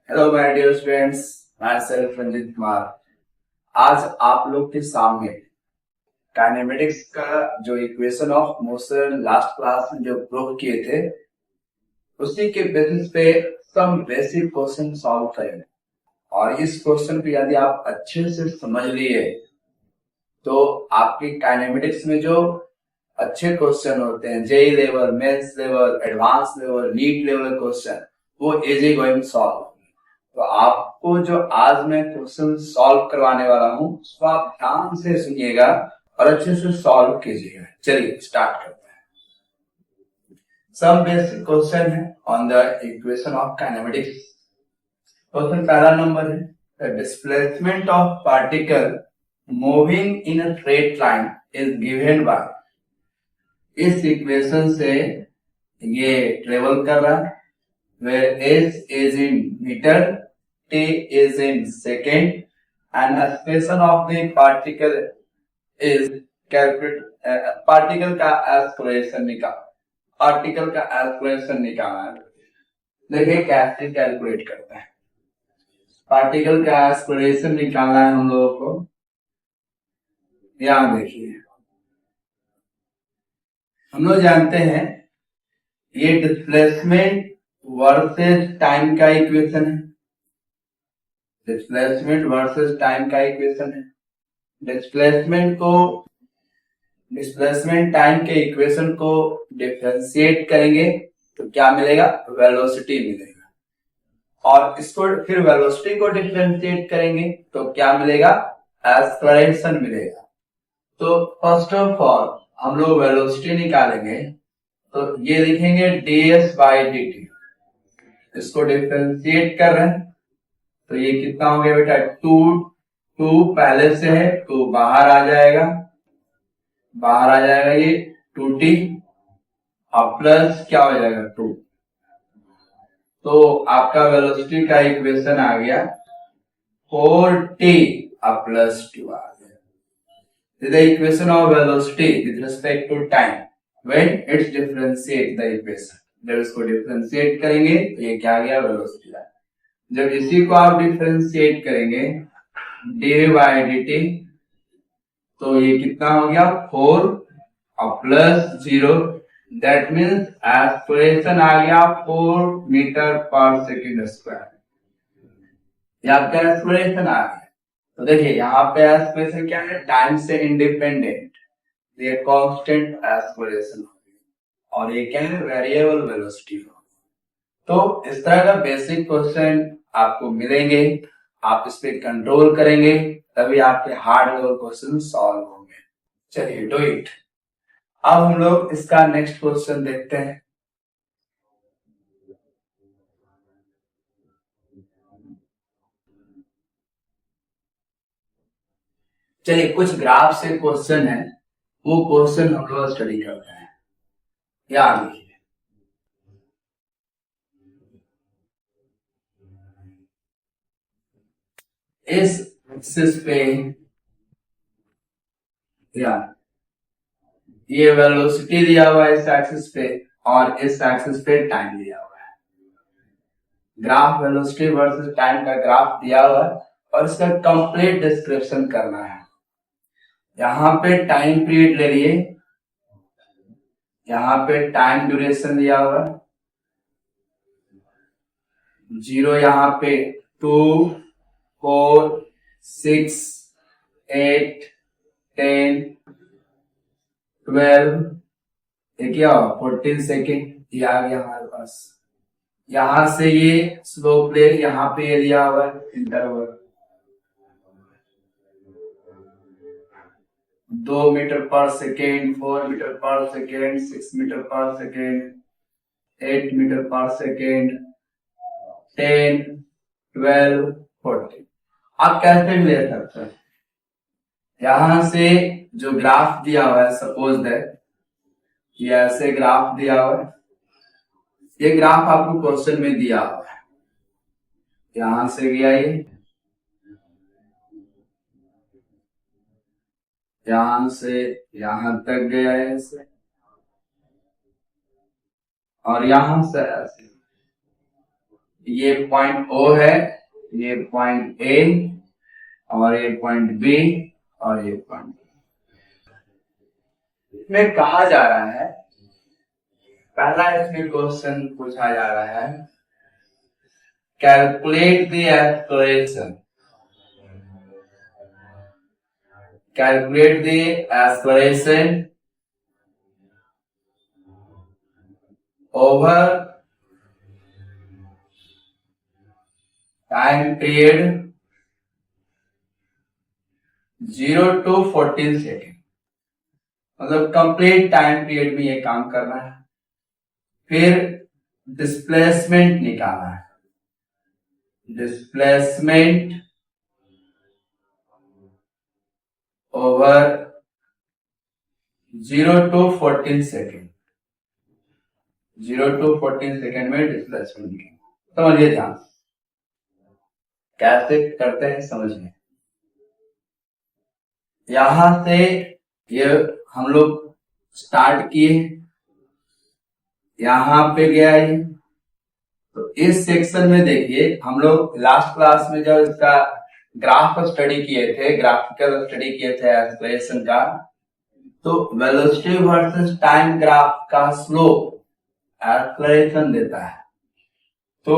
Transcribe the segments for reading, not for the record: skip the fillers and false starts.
Hello my dear students, मैं self Ranjit Kumar. आज आप लोग के सामने काइनेमेटिक्स का जो equation of motion last class में जो प्रूव किए थे उसी के बेसिस पे सम बेसिक क्वेश्चन सॉल्व करेंगे। और इस क्वेश्चन को यदि आप अच्छे से समझ लिए तो आपकी काइनेमेटिक्स में जो अच्छे क्वेश्चन होते हैं, JEE level, mains level, advance level, NEET level question, वो इजी गोइंग सॉल्व। तो आपको जो आज मैं क्वेश्चन सॉल्व करवाने वाला हूं उसको आप ध्यान से सुनिएगा और अच्छे से सॉल्व कीजिएगा। चलिए स्टार्ट करते हैं। सम बेसिक क्वेश्चन है on the equation of kinematics. Question पहला नंबर है, the displacement of particle moving in a straight line is given by. इस इक्वेशन से ये ट्रेवल कर रहा है where s is in meter, t is in second, and acceleration of the particle is calculate particle का acceleration निकालना है। देखिए कैसे कैलकुलेट करते हैं। पार्टिकल का acceleration निकालना है हम लोगों को। यहाँ देखिए, हम लोग जानते हैं ये डिस्प्लेसमेंट वर्सेस टाइम का इक्वेशन है। डिस्प्लेसमेंट वर्सेस टाइम का इक्वेशन है। डिस्प्लेसमेंट टाइम के इक्वेशन को डिफरेंशिएट करेंगे तो क्या मिलेगा? वेलोसिटी मिलेगा। और इसको फिर वेलोसिटी को डिफरेंशिएट करेंगे तो क्या मिलेगा? एक्सेलरेशन मिलेगा। तो फर्स्ट ऑफ ऑल हम लोग वेलोसिटी निकालेंगे तो ये लिखेंगे ds बाई dt। इसको डिफरेंशिएट कर रहे हैं तो ये कितना हो गया बेटा? 2 पहले से है तो बाहर आ जाएगा ये 2t और प्लस क्या हो जाएगा 2। तो आपका वेलोसिटी का इक्वेशन आ गया 4t और प्लस 2 आ गया। The equation of velocity with respect to time when it's differentiate the equation. जब इसको डिफरेंशिएट करेंगे तो ये क्या आ गया? वेलोसिटी। जब इसी को आप डिफरेंशिएट करेंगे डी बाई डी टी तो ये कितना हो गया? 4 और प्लस 0, दैट मीन्स एक्सप्रेशन आ गया 4 मीटर पर सेकेंड स्क्वायर। ये आपका एक्सप्रेशन आ गया। तो देखिए यहाँ पे एक्सप्रेशन क्या है? टाइम से इंडिपेंडेंट, ये कांस्टेंट एक्सप्रेशन और ये क्या है? Variable velocity. तो इस तरह का बेसिक क्वेश्चन आपको मिलेंगे, आप इस पे कंट्रोल करेंगे तभी आपके हार्ड लेवल क्वेश्चन सॉल्व होंगे। चलिए डू इट। अब हम लोग इसका नेक्स्ट क्वेश्चन देखते हैं। चलिए कुछ ग्राफ से क्वेश्चन है, वो क्वेश्चन हम लोग स्टडी करते हैं। याद रखिए, इस एक्सिस पे ये वेलोसिटी दिया हुआ है इस एक्सिस पे और इस एक्सिस पे टाइम दिया हुआ है। ग्राफ वेलोसिटी वर्सेस टाइम का ग्राफ दिया हुआ है और इसका कंप्लीट डिस्क्रिप्शन करना है। यहाँ पे टाइम पीरियड ले लिए, यहाँ पे टाइम ड्यूरेशन दिया हुआ है 0, यहाँ पे 2, 4, 6, 8, 10, 12, ये क्या 14 सेकेंड ये आ गया हमारे पास। यहां से ये स्लोप ले, यहाँ पे ये दिया हुआ है इंटरवल 2 मीटर पर सेकेंड, 4 मीटर पर सेकेंड, 6 मीटर पर सेकेंड, 8 मीटर पर सेकेंड, 10, 12, 14। आप कैसे भी ले सकते हैं। यहां से जो ग्राफ दिया हुआ है, सपोज दैट ये ऐसे ग्राफ दिया हुआ है, ये ग्राफ आपको क्वेश्चन में दिया हुआ है। यहां से गया ये, यहां से यहां तक गया है ऐसे, और यहां से ऐसे ये पॉइंट O है, ये पॉइंट A और ये पॉइंट B और ये पॉइंट में कहा जा रहा है, पहला इसमें क्वेश्चन पूछा जा रहा है, calculate the acceleration, calculate the acceleration over time period 0 to 14 second, मतलब कंप्लीट टाइम पीरियड में ये काम करना है। फिर डिस्प्लेसमेंट निकालना है, displacement over 0 to 14 second, 0 to 14 second में डिस्प्लेसमेंट निकालना। समझिए ध्यान कैसे करते हैं, समझिए। यहां से ये हम लोग स्टार्ट किए, यहां पे गया ये, तो इस सेक्शन में देखिए हम लोग लास्ट क्लास में जब इसका ग्राफ स्टडी किए थे, ग्राफिकल स्टडी किए थे एक्सप्रेशन का, तो वेलोसिटी वर्सेस टाइम ग्राफ का स्लोप एक्सप्रेशन देता है। तो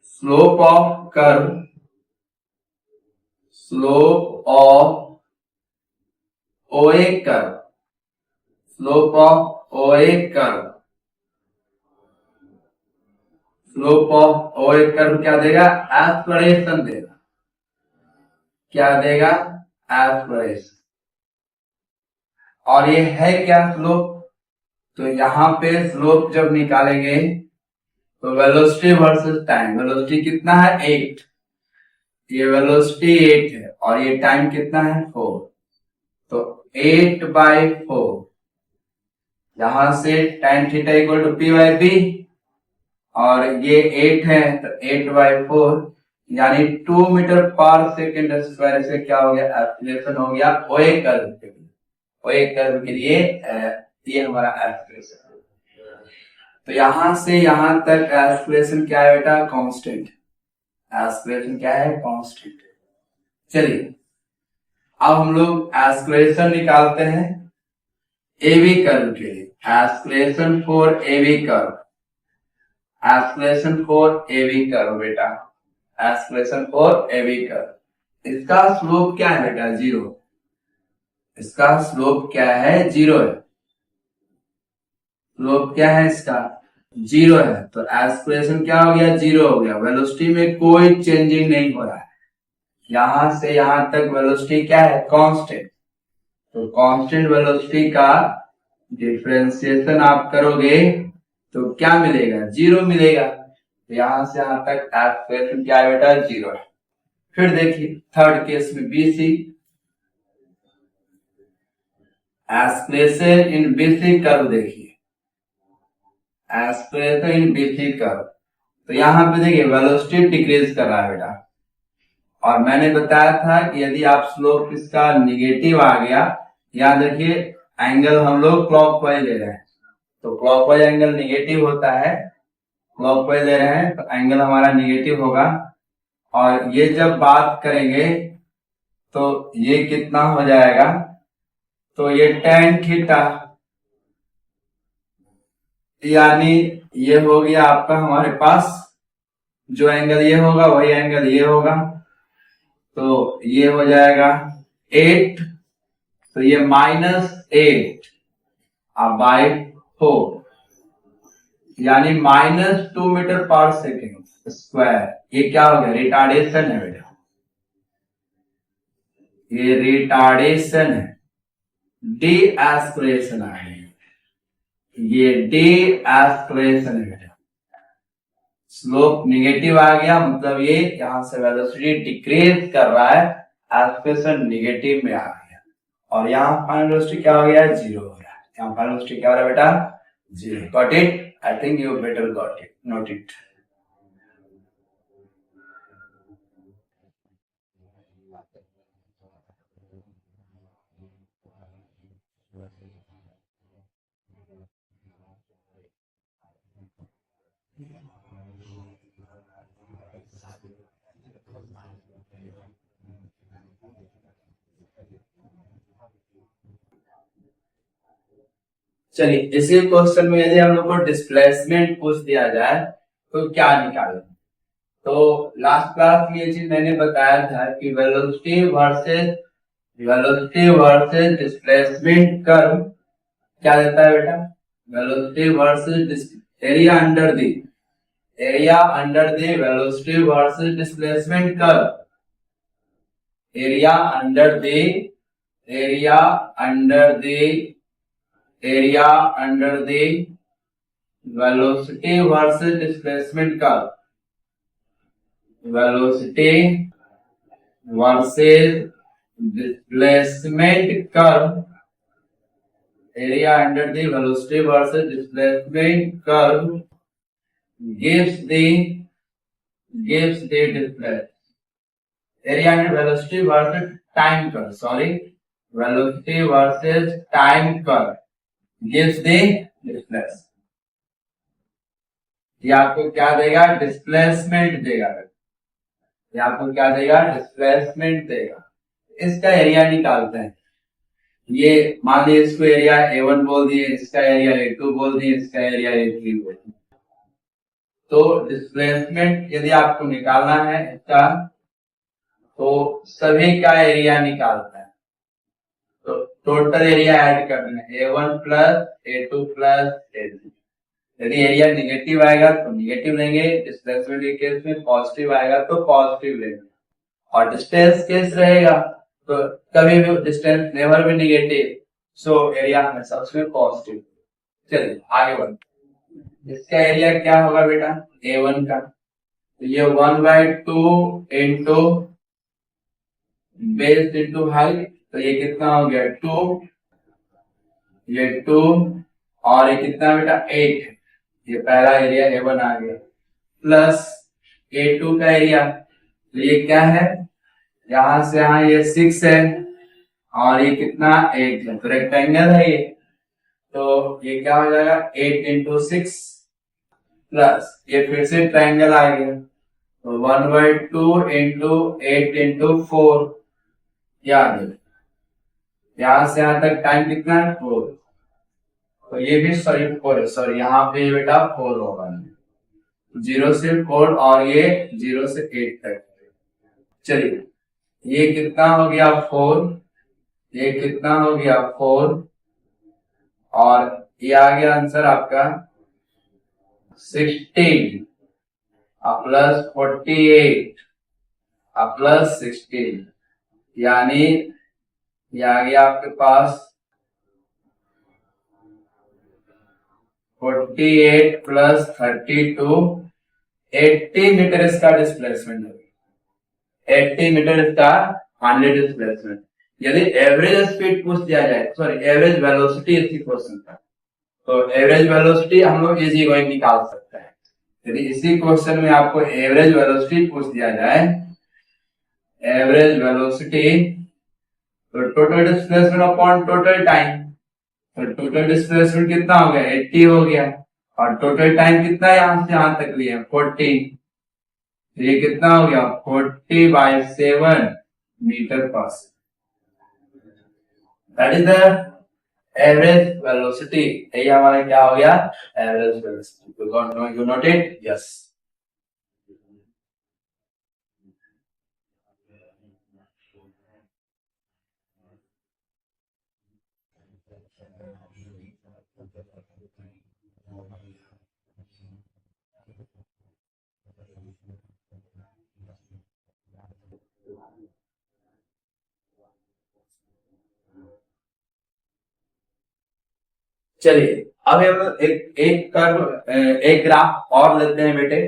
slope of curve, slope of OA curve, slope of OA curve, slope of OA curve क्या देगा, एक्सप्रेशन देगा। क्या देगा, एक्सप्रेशन। और ये है क्या स्लोप, तो यहां पे स्लोप जब निकालेंगे तो वेलोसिटी वर्सेस टाइम, वेलोसिटी कितना है 8, ये वेलोसिटी 8 है और ये टाइम कितना है 4, तो 8/4, यहां से tan theta equal to P/B और ये 8 है तो 8/4 यानी 2 मीटर पर सेकेंड स्क्वायर से क्या हो गया, एक्सीलरेशन हो गया OA कर्व के लिए। OA कर्व के लिए ये हमारा एक्सीलरेशन। तो यहां से यहां तक एक्सीलरेशन क्या है बेटा, कांस्टेंट। एक्सीलरेशन क्या है, कांस्टेंट। चलिए अब हम लोग एक्सीलरेशन निकालते हैं AB कर्व के लिए, acceleration for AB curve, acceleration for AB curve बेटा, एक्सीलरेशन फॉर AB कर्व। इसका स्लोप क्या है बेटा, 0, इसका स्लोप क्या है, 0 है। स्लोप क्या है इसका, 0 है, तो एक्सप्रेशन क्या हो गया, 0 हो गया। वेलोसिटी में कोई चेंजिंग नहीं हो रहा है, यहां से यहां तक वेलोसिटी क्या है, कांस्टेंट। तो कांस्टेंट वेलोसिटी का डिफरेंशिएशन आप करोगे तो क्या मिलेगा, 0 मिलेगा। तो यहां से यहां तक एक्सप्रेशन क्या है बेटा, 0 है। फिर देखिए थर्ड केस में BC, expression in BC curve देखिए, एक्सप्रेशन इन BC कर्व। तो यहां पे देखिए वेलोसिटी डिक्रीज कर रहा है बेटा, और मैंने बताया था कि यदि आप स्लोप इसका निगेटिव आ गया, यहां देखिए एंगल हम लोग क्लॉकवाइज ले रहे हैं, तो क्लॉकवाइज एंगल निगेटिव होता है, क्लॉकवाइज ले रहे हैं तो एंगल हमारा निगेटिव होगा। और ये जब बात करेंगे तो ये कितना हो जाएगा, तो ये tan थीटा, यानी ये हो गया आपका हमारे पास, जो एंगल ये होगा वही एंगल ये होगा, तो ये हो जाएगा 8, तो ये -8 बाय 4 यानी -2 मीटर पर सेकेंड स्क्वायर। ये क्या हो गया, रिटार्डेशन है बेटा, ये रिटार्डेशन है, डी एस्पिरेशन है, ये डी एस्पिरेशन है बेटा। स्लोप निगेटिव आ गया, मतलब ये यहां से वेलोसिटी डिक्रीज कर रहा है, एस्पिरेशन निगेटिव में आ गया, और यहाँ फाइनल वेलोसिटी क्या हो गया, 0 हो गया। यहाँ फाइनल वेलोसिटी क्या हो रहा है बेटा, 0। Got it, I think you better got it, note it. चलिए, इसी क्वेश्चन में यदि हम लोग को डिस्प्लेसमेंट पूछ दिया जाए तो क्या निकालें। तो लास्ट क्लास में ये चीज मैंने बताया था कि वेलोसिटी वर्सेस डिस्प्लेसमेंट कर्व क्या देता है बेटा, velocity versus area under the velocity versus displacement curve, area under the area under the area under the velocity versus displacement curve, velocity versus displacement curve, area under the velocity versus displacement curve gives the displacement area under velocity versus time curve, velocity versus time curve gives the displacement। ये आपको क्या देगा, displacement देगा, ये आपको क्या देगा, displacement देगा। इसका एरिया निकालते हैं। ये मान लीजिए इसको एरिया A1 बोल दिए, इसका एरिया A2 बोल दिए, इसका एरिया A3 बोल दिए। तो डिस्प्लेसमेंट यदि आपको निकालना है इसका, तो सभी का एरिया निकालना है। तो टोटल एरिया ऐड करना है, A1 plus A2 plus A3। यदि एरिया निगेटिव आएगा तो निगेटिव लेंगे, डिस्प्लेसमेंट के केस में पॉजिटिव आएगा तो पॉजिटिव लेंगे, और डिस्टेंस केस रहेगा तो कभी भी डिस्टेंस नेवर भी नेगेटिव, सो एरिया हमेशा उसमें पॉजिटिव। चलिए आगे बढ़ते। इसका एरिया क्या होगा बेटा, A1 का, तो ये 1/2 इंटू बेस इंटू हाइट, तो ये कितना हो गया 2, ये 2 और ये कितना बेटा 8, ये पहला एरिया A1 आ गया, प्लस A2 का एरिया, तो ये क्या है, यहां से यहां ये 6 है और ये कितना 8 है, तो रेक्टेंगल है ये, तो ये क्या हो जाएगा 8 इंटू 6 प्लस ये फिर से ट्रायंगल आ गया, तो 1/2 इंटू 8 इंटू 4, यहां से यहां तक टाइम कितना है 4, तो ये भी सॉरी यहाँ पे बेटा 4 होगा, 0 से 4 और ये 0 से 8 तक। चलिए ये कितना हो गया 4, ये कितना हो गया 4 और ये आ गया आंसर आपका 16 प्लस 48 प्लस 16, यानी ये आ गया आपके पास 48 प्लस 32, 80 मीटर इसका डिस्प्लेसमेंट है, 80 मीटर इसका 100 डिस्प्लेसमेंट। यदि एवरेज स्पीड पूछ दिया जाए, सॉरी एवरेज वेलोसिटी इसी क्वेश्चन का, तो एवरेज वेलोसिटी हम लोग इजी गोइंग निकाल सकते हैं। यदि इसी क्वेश्चन में आपको एवरेज वेलोसिटी पूछ दिया जाए, एवरेज वेलोसिटी, तो total displacement upon total time, तो टोटल डिस्प्लेसमेंट कितना हो गया 80 हो गया, और टोटल टाइम कितना यहां से यहां तक लिया 40, तो ये कितना हो गया 40/7 मीटर पर second, that is the average velocity. यही हमारा क्या हो गया, average velocity. You note it, yes. चलिए अब हम एक ग्राफ और लेते हैं बेटे,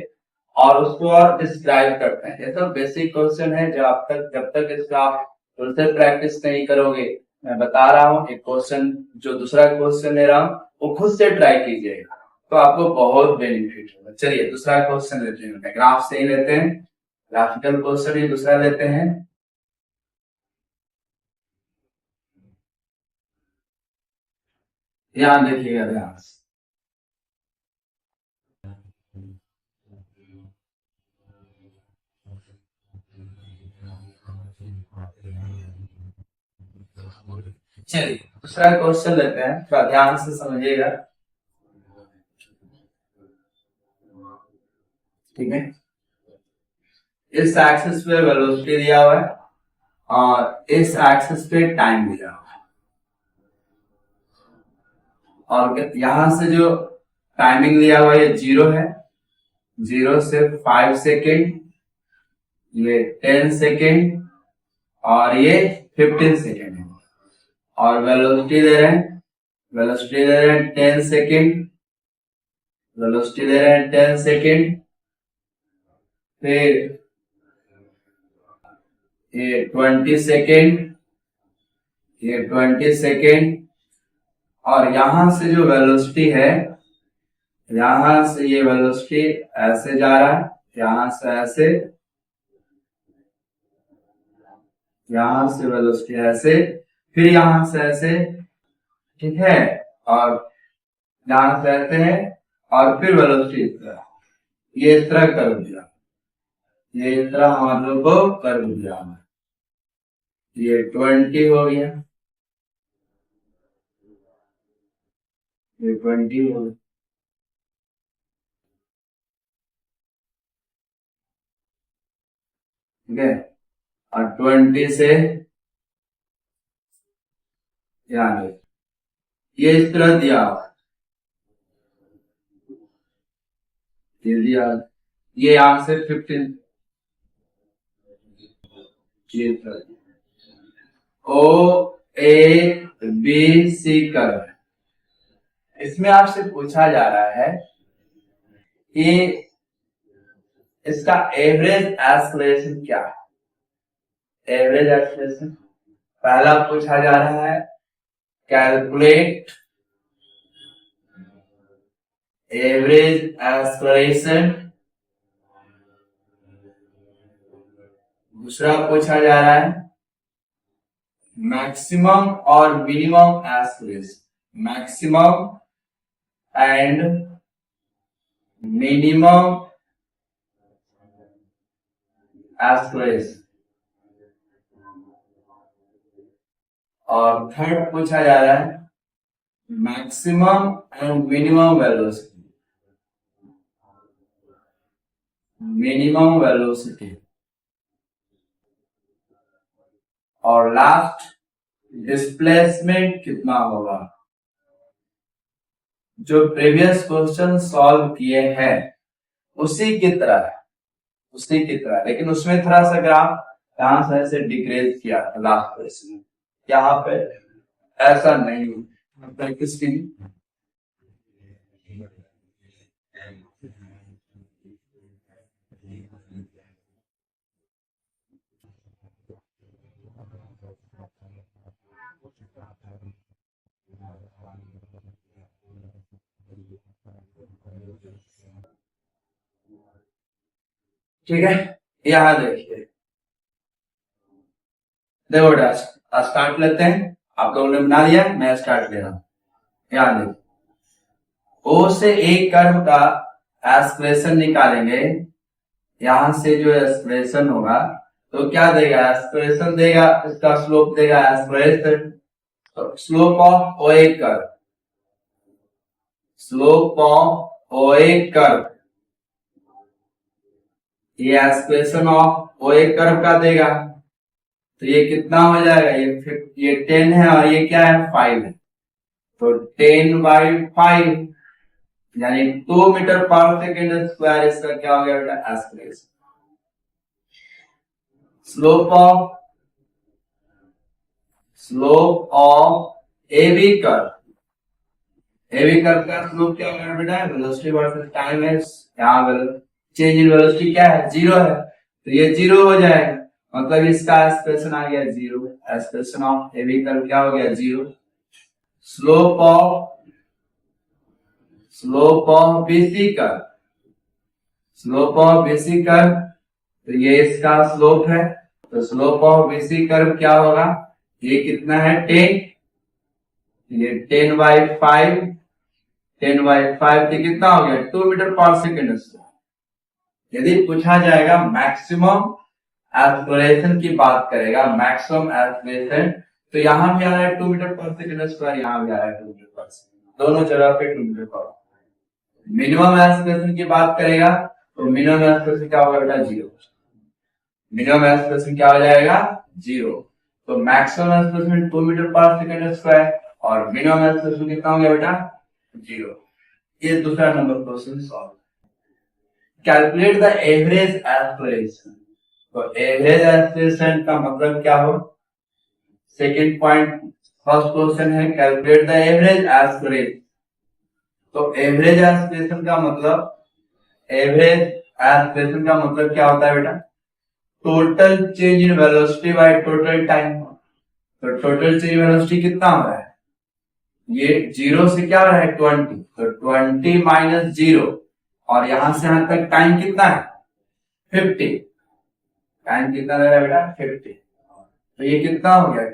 और उसको और डिस्क्राइब करते हैं। ये तो बेसिक क्वेश्चन है, जब तक इसका आप खुद से प्रैक्टिस नहीं करोगे, मैं बता रहा हूँ एक क्वेश्चन, जो दूसरा क्वेश्चन ले रहा हूँ वो खुद से ट्राई कीजिएगा तो आपको बहुत बेनिफिट होगा। चलिए दूसरा क्वेश्चन लेते हैं, ग्राफ से ही लेते हैं, ग्राफिकल क्वेश्चन ही दूसरा लेते हैं। ध्यान देखिएगा, ध्यान से। चलिए दूसरा क्वेश्चन लेते हैं, थोड़ा ध्यान से समझिएगा। ठीक है, इस एक्सिस पे वेलोसिटी दिया हुआ है और इस एक्सिस पे टाइम दिया हुआ है, और यहां से जो टाइमिंग दिया हुआ है 0 है, 0 से 5 सेकेंड, ये 10 सेकेंड और ये 15 सेकेंड है। और वेलोसिटी दे रहे हैं, वेलोसिटी दे रहे हैं 10 सेकेंड, वेलोसिटी दे रहे हैं 10 सेकेंड, फिर ये 20 सेकेंड, ये 20 सेकेंड, और यहां से जो वेलोसिटी है, यहां से ये वेलोसिटी ऐसे जा रहा है, यहां से ऐसे, यहां से वेलोसिटी ऐसे, फिर यहां से ऐसे, ठीक है, और यहां से ऐसे है, और फिर वेलोसिटी इस तरह, ये इस तरह कर दिया, ये इस तरह हम लोग को कर दिया, ये 20 हो गया, ये 20 हो गया, ठीक है, और 20 से यहाँ ये इस तरह दिया, ये दिया, ये यहां से 15, ओ ए बी सी कर्व, इसमें आपसे पूछा जा रहा है कि इसका एवरेज एक्सेलरेशन क्या है। एवरेज एक्सेलरेशन पहला पूछा जा रहा है, कैलकुलेट एवरेज एक्सेलरेशन। दूसरा पूछा जा रहा है मैक्सिमम और minimum acceleration, maximum and minimum acceleration. और थर्ड पूछा जा रहा है maximum and minimum velocity, minimum velocity. और लास्ट डिस्प्लेसमेंट कितना होगा। जो प्रीवियस क्वेश्चन सॉल्व किए हैं उसी की तरह, उसी की तरह, लेकिन उसमें थोड़ा सा ग्राफ यहां से डिक्रीज किया लास्ट क्वेश्चन, यहाँ पे ऐसा नहीं प्रैक्टिस की। ठीक है, यहां देखिए, देखो स्टार्ट लेते हैं, आप लोगों ने बना लिया, मैं स्टार्ट ले रहा हूं। यहां देखिए, ओ से एक कर्व का एक्सप्रेशन निकालेंगे, यहां से जो एक्सप्रेशन होगा तो क्या देगा, एक्सप्रेशन देगा, इसका स्लोप देगा एक्सप्रेशन, तो slope of o a curve, slope of o a curve, ये expression of o a curve का देगा, तो ये कितना हो जाएगा, ये 10 है और ये क्या है 5 है, तो 10/5 यानी 2 मीटर पर सेकेंड स्क्वायर, इसका क्या हो गया बेटा expression. Slope of AB curve, AB curve का स्लोप क्या होगा बेटा, वेलोसिटी वर्सेस टाइम है, यहाँ चेंज इन वेलोसिटी क्या है 0 है, तो ये 0 हो जाएगा, मतलब इसका एक्सप्रेशन आ गया 0, एक्सप्रेशन ऑफ एबी कर्व क्या हो गया 0। Slope of BC curve, slope of BC curve, तो ये इसका स्लोप है, तो स्लोप ऑफ बीसी कर्व क्या होगा, ये कितना है 10, ये 10/5, 10/5 तो कितना हो गया 2 मीटर पर सेकेंड। यदि पूछा जाएगा मैक्सिमम एक्सेलरेशन की बात करेगा, मैक्सिमम एक्सेलरेशन, तो यहाँ भी आ रहा है 2 मीटर पर सेकेंड स्क्वायर, यहाँ भी आ रहा है 2 मीटर पर सेकेंड, दोनों जगह पे 2 मीटर पर। मिनिमम एक्सप्रेशन की बात करेगा तो मिनिमम एक्सप्रेशन क्या होगा बेटा, 0। मिनिमम एक्सप्रेशन क्या हो जाएगा, 0। तो मैक्सिमम एक्सप्रेशन 2 मीटर पर सेकेंड स्क्वायर और मिनिमम एक्सप्रेशन कितना हो गया बेटा, 0। ये दूसरा number question solve. Calculate the average expression. तो एवरेज एक्सप्रेशन का मतलब क्या हो, सेकेंड पॉइंट फर्स्ट क्वेश्चन है कैलकुलेट द एवरेज एक्सप्रेशन। तो एवरेज एक्सप्रेशन का मतलब, एवरेज एक्सप्रेशन का मतलब क्या होता है बेटा, total change in velocity by total time. तो टोटल चेंज वेलोसिटी कितना हो रहा है, ये 0 से क्या हो रहा है 20, तो 20 माइनस 0 और यहां से यहां तक टाइम कितना है 50। टाइम कितना लग रहा है बेटा 50। तो ये कितना हो गया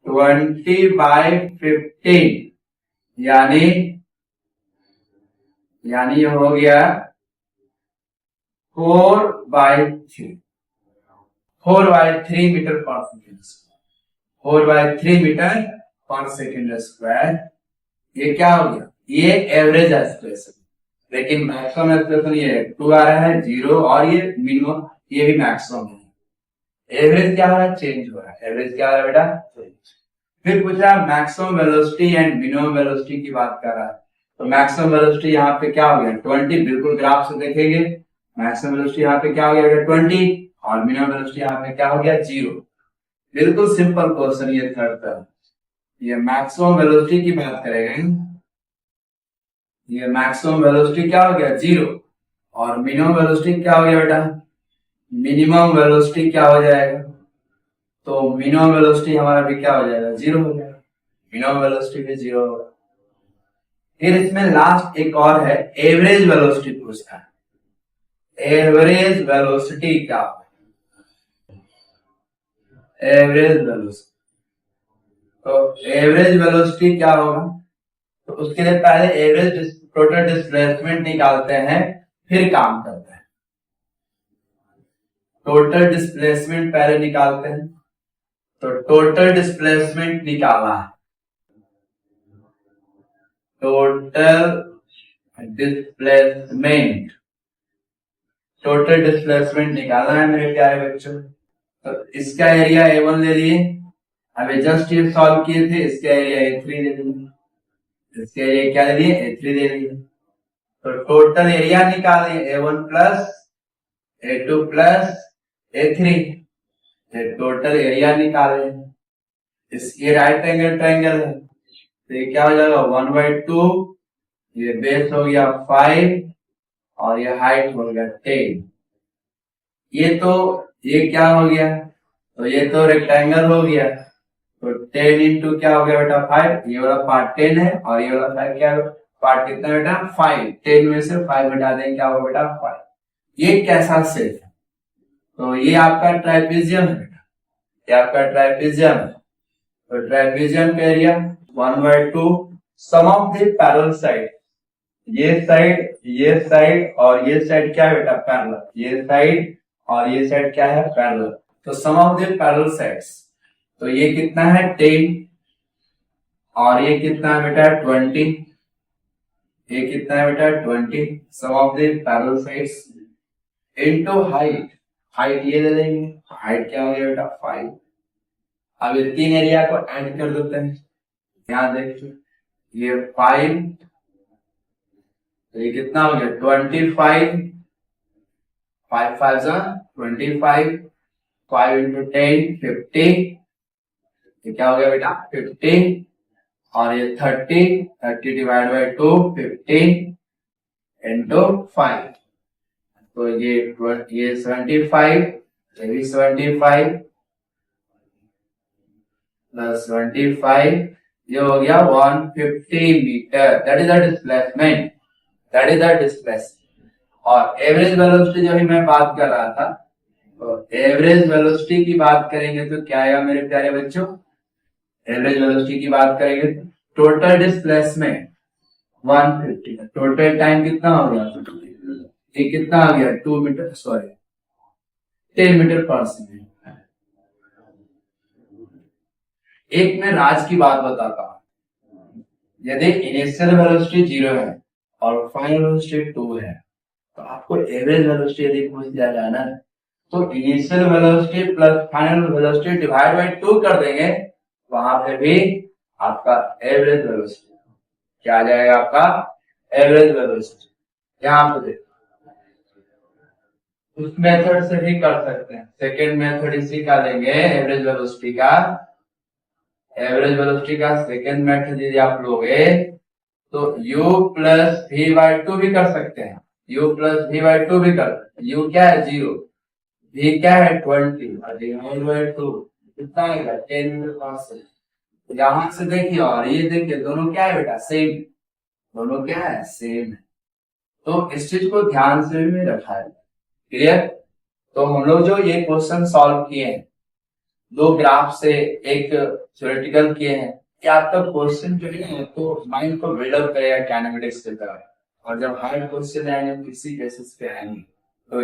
20 बाय 15, यानी ये हो गया 4/3 मीटर पर सेकेंड, 4/3 मीटर पर सेकेंड स्क्वायर। ये क्या हो गया, ये एवरेज एक्सप्रेशन। लेकिन मैक्सिमम एक्सप्रेशन ये है 2 आ रहा है 0 और ये मिनिमम, ये भी मैक्सिमम है। एवरेज क्या हो रहा है, चेंज हो रहा है। एवरेज क्या हो रहा है बेटा, चेंज। फिर पूछ रहा है maximum velocity and minimum velocity की बात कर रहा है। तो मैक्सिमम वेलोसिटी यहाँ पे क्या हो गया 20, बिल्कुल ग्राफ से देखेंगे। मैक्सिमम वेलोसिटी यहाँ पे क्या हो गया बेटा 20 और मिनिमम वेलोसिटी यहाँ पे क्या हो गया 0। बिल्कुल सिंपल क्वेश्चन ये थर्ड तरह। ये मैक्सिमम वेलोसिटी की बात करेंगे, ये मैक्सिमम वेलोसिटी क्या हो गया 0 और मिनिमम वेलोसिटी क्या हो गया बेटा, मिनिमम वेलोसिटी क्या हो जाएगा, तो मिनिमम वेलोसिटी हमारा भी क्या हो जाएगा 0 हो जाएगा। मिनिमम वेलोसिटी भी 0 होगा। फिर इसमें लास्ट एक और है, एवरेज वेलोसिटी पूछता है। एवरेज वेलोसिटी क्या, एवरेज वेलोसिटी, तो एवरेज वेलोसिटी क्या होगा, तो उसके लिए पहले एवरेज टोटल डिस्प्लेसमेंट निकालते हैं फिर काम करते हैं। टोटल डिस्प्लेसमेंट पहले निकालते हैं, तो टोटल डिस्प्लेसमेंट निकालना है, टोटल डिस्प्लेसमेंट, टोटल डिस्प्लेसमेंट निकालना है मेरे प्यारे बच्चों। तो इसका एरिया A1 ले लिए, अभी जस्ट ये सॉल्व किए थे, इसका एरिया A3 ले लिए, इसके एरिया क्या ले लिए A3 ले लिए। तो टोटल एरिया निकालें A1 plus A2 plus A3, total area निकालें। इसके राइट एंगल ट्रायंगल है तो ये क्या हो जाएगा 1/2, ये बेस हो गया 5 और ये हाइट हो गया 10। ये क्या हो गया, तो ये तो रेक्टेंगल हो गया, तो 10 इंटू क्या हो गया बेटा 5, ये वाला पार्ट 10 है और ये वाला 5 क्या है, पार्ट कितना बेटा 5, 10 में से 5 घटा देंगे क्या होगा बेटा 5। ये कैसा सेट है, तो ये आपका ट्राइपेजियम है बेटा, ये आपका ट्राइपेजियम है। तो ट्राइपेजियम का area 1/2 sum of the parallel side, ये साइड और ये साइड क्या है बेटा पैरेलल, ये साइड और ये साइड क्या है पैरेलल। तो सम ऑफ द पैरेलल साइड्स, तो ये कितना है 10 और ये कितना है बेटा 20, ये कितना है बेटा 20 sum of the parallel sides into height, height ये ले लेंगे, हाइट क्या हो गया बेटा 5। अब ये तीन एरिया को ऐड कर देते हैं, यहां देखिए ये 5, तो ये कितना हो गया 25, 5 5 25, 5 इंटू 10 50, ये क्या हो गया बेटा 50 और ये 30 डिवाइड बाई 2 15 इंटू 5, तो ये 75, ये भी 75 प्लस 25, ये हो गया 150 metre. That is the displacement, that is the displacement. और एवरेज वेलोसिटी जो भी मैं बात कर रहा था, तो एवरेज वेलोसिटी की बात करेंगे तो क्या आएगा मेरे प्यारे बच्चों, एवरेज वेलोसिटी की बात करेंगे टोटल डिस्प्लेसमेंट 150, टोटल टाइम कितना हो गया, ये कितना आ गया 2 मीटर, सॉरी 10 मीटर पर सेकेंड। एक मैं राज की बात बताता हूँ। यदि इनिशियल वेलोसिटी 0 है और फाइनल वेलोसिटी 2 है, तो आपको एवरेज वेलोसिटी यदि पूछ दिया जाए ना, तो initial velocity plus final velocity divide by 2 कर देंगे, वहां पे भी आपका एवरेज वेलोसिटी क्या आ जाएगा, आपका एवरेज वेलोसिटी। यहाँ पे देखो, उस मेथड से भी कर सकते हैं। सेकेंड मेथड इसी का लेंगे, एवरेज वेलोसिटी का। एवरेज वेलोसिटी का सेकेंड मेथड यदि आप लोगे तो u plus v by two भी कर सकते हैं। u plus v by two भी कर सकते हैं। u क्या है 0, v क्या है 20 और डिवाइड बाई 2 कितना आएगा 10 यहां से देखिए और ये देखिए, दोनों क्या है बेटा, सेम। दोनों क्या है, सेम है। तो इस चीज को ध्यान से भी रखा है। क्लियर। तो हम लोग जो ये क्वेश्चन सॉल्व किए हैं, दो ग्राफ से एक थ्योरेटिकल किए हैं, कि आपका क्वेश्चन जो है तो माइंड को बिल्डअप करेगा काइनेमेटिक्स की तरह। और जब हार्ड क्वेश्चन आएंगे तो इसी बेसिस पे आएंगे। तो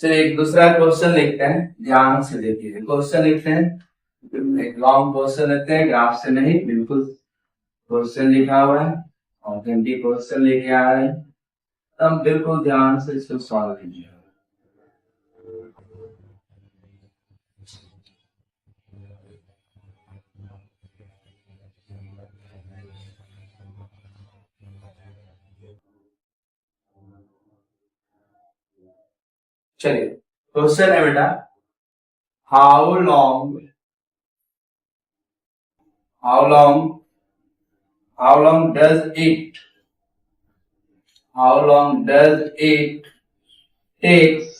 चलिए एक दूसरा क्वेश्चन लिखते हैं, ध्यान से देखिए। क्वेश्चन लिखते हैं, एक लॉन्ग क्वेश्चन लेते हैं, ग्राफ से नहीं, बिल्कुल क्वेश्चन लिखा हुआ है, ऑथेंटिक क्वेश्चन लेके आ रहे हैं, तब बिल्कुल ध्यान से इसको सॉल्व कीजिए। चलिए क्वेश्चन है बेटा, how long how long how long does it how long does it takes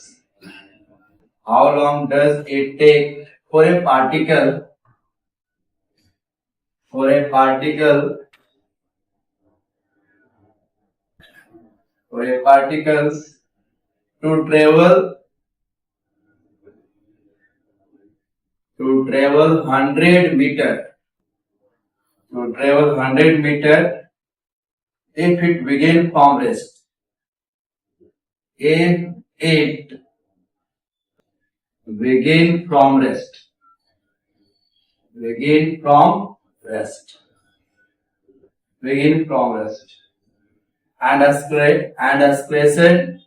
how long does it take for a particle for a particles to travel 100 meter to travel 100 meter if it begin from rest, if it begin from rest begin from rest begin from rest and acceleration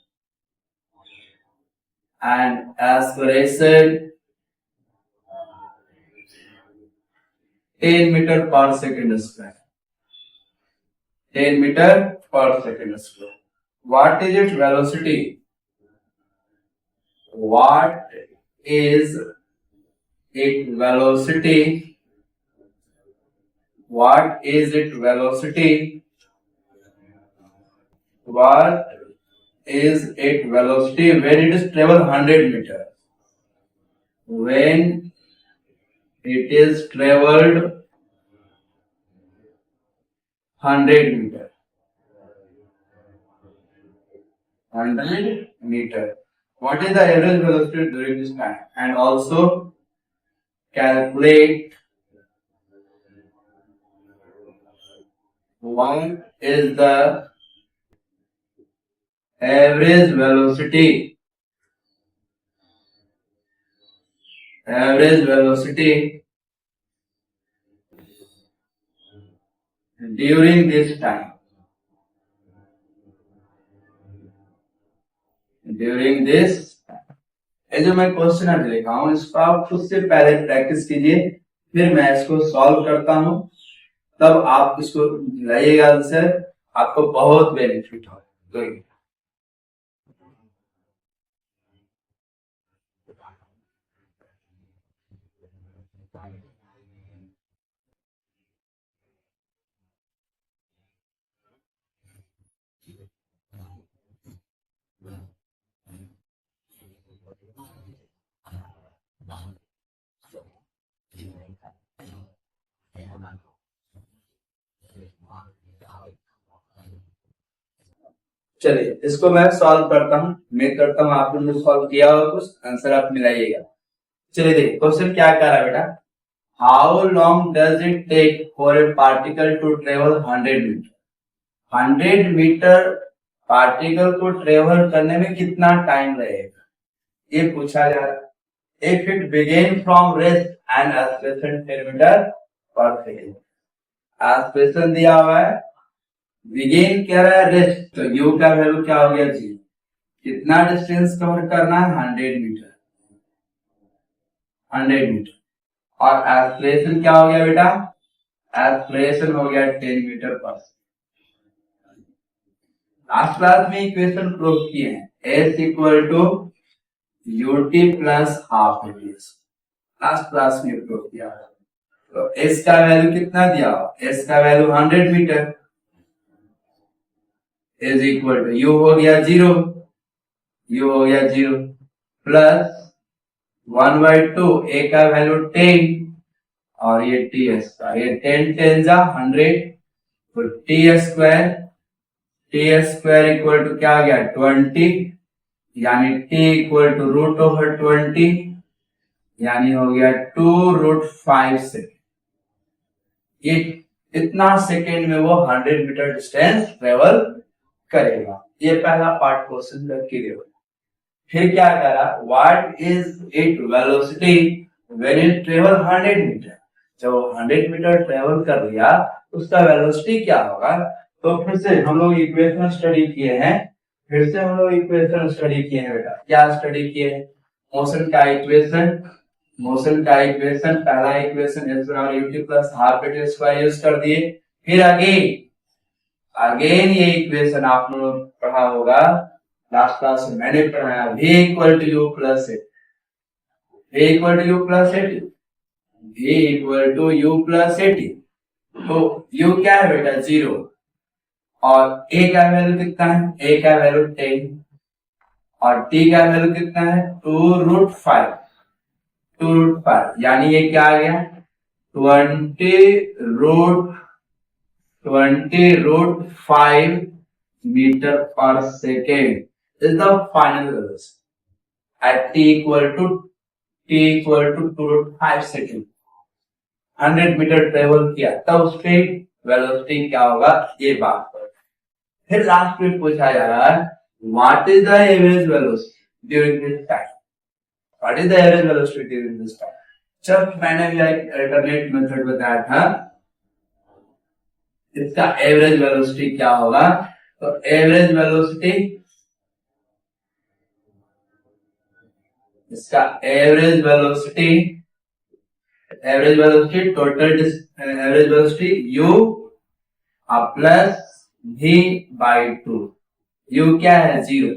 10 meter per second square 10 meter per second square. What is its velocity? What is its velocity? What is its velocity? What is its velocity when it is travel 100 meter? When it is traveled 100 meter. 100 meter. What is the average velocity during this time? And also calculate what is the average velocity during this time. During this, ये जो मैं question अभी लिखा हूं, इसको आप खुद से पहले प्रैक्टिस कीजिए, फिर मैं इसको सॉल्व करता हूं, तब आप इसको लाइएगा आंसर, आपको बहुत बेनिफिट हो। तो चलिए इसको मैं सॉल्व करता हूँ, मैं करता हूँ, आप लोगों ने सॉल्व किया होगा, कुछ आंसर आप मिलाइएगा। चलिए देखिए क्वेश्चन क्या कर रहा है बेटा, how long does it take for a particle to travel 100 metre. 100 metre particle को ट्रेवल करने में कितना टाइम लगेगा, ये पूछा जा रहा है। If it begin from rest and expression 10 metre पर सेकेंड, एक्सप्रेशन दिया हुआ है, बिगिन कह रहा है रेस्ट, तो यू का वैल्यू क्या हो गया जी, कितना डिस्टेंस कवर करना है 100 मीटर, 100 मीटर, और एक्सप्रेशन क्या हो गया बेटा, एक्सप्रेशन हो गया 10 मीटर पर। लास्ट क्लास में इक्वेशन प्रूव किए हैं, s equal to u t plus half s, last class में प्रूव किया। तो एस का वैल्यू कितना दिया, एस का value 100 metre is equal to u हो गया 0, यू हो गया 0 प्लस 1/2, ए का वैल्यू 10 और ये टी स्क्वायर, ये 10 10 जा 100, तो टी स्क्वायर इक्वल टू क्या आ गया 20, यानी टी इक्वल टू √20, यानी हो गया 2√5 सेकेंड। ये इतना सेकेंड में वो 100 मीटर डिस्टेंस ट्रेवल करेगा। ये पहला पार्ट क्वेश्चन करके देखो। फिर क्या करा, what is it velocity when it travel 100 metre, जब 100 मीटर ट्रेवल कर लिया उसका वेलोसिटी क्या होगा। तो फिर से हम लोग इक्वेशन स्टडी किए हैं, बेटा। क्या स्टडी किए हैं, मोशन का इक्वेशन, पहला इक्वेशन एस बराबर u t plus half a t square use कर दिए। फिर अगेन ये इक्वेशन आप लोग पढ़ा होगा, लास्ट क्लास में मैंने पढ़ाया, v equal to u plus at, v equal to u plus a t. तो u क्या है बेटा 0, और a का वैल्यू कितना है, a का वैल्यू 10 और t का वैल्यू कितना है 2√5, यानी ये क्या आ गया 20√5 मीटर पर second is the final velocity at t equal to 2.5 second. 100 metre travel किया तब उसकी वेलोसिटी क्या होगा, ये बात पर। फिर लास्ट में पूछा जा रहा है, what is the average velocity during this time, what is the average velocity during this time. जब मैंने भी एक अल्टरनेट मेथड बताया था, इसका एवरेज वेलोसिटी क्या होगा, तो एवरेज वेलोसिटी, इसका average velocity total average velocity u plus v/2, u क्या है 0